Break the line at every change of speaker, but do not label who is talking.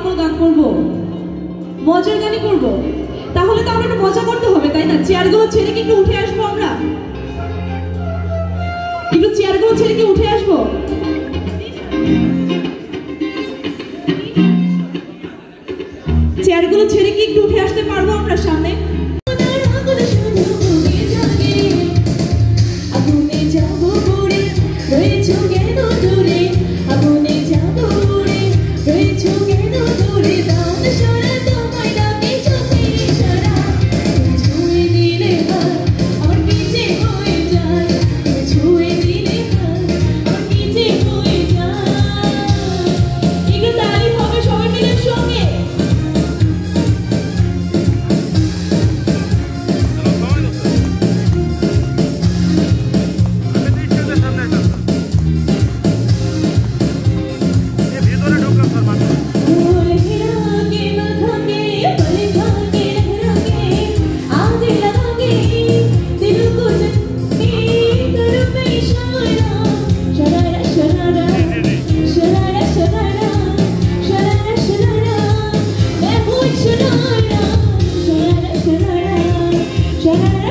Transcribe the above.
Normal গান করব, মজার গানই করব। তাহলে তো আমরা একটু মজা করতে হবে, তাই না? চেয়ারগুলো ছেড়ে কি একটু উঠে আসবো আমরা? একটু চেয়ারগুলো ছেড়ে কি উঠে আসবো? চেয়ারগুলো ছেড়ে কি একটু উঠে আসতে পারবো আমরা সামনে?
Shut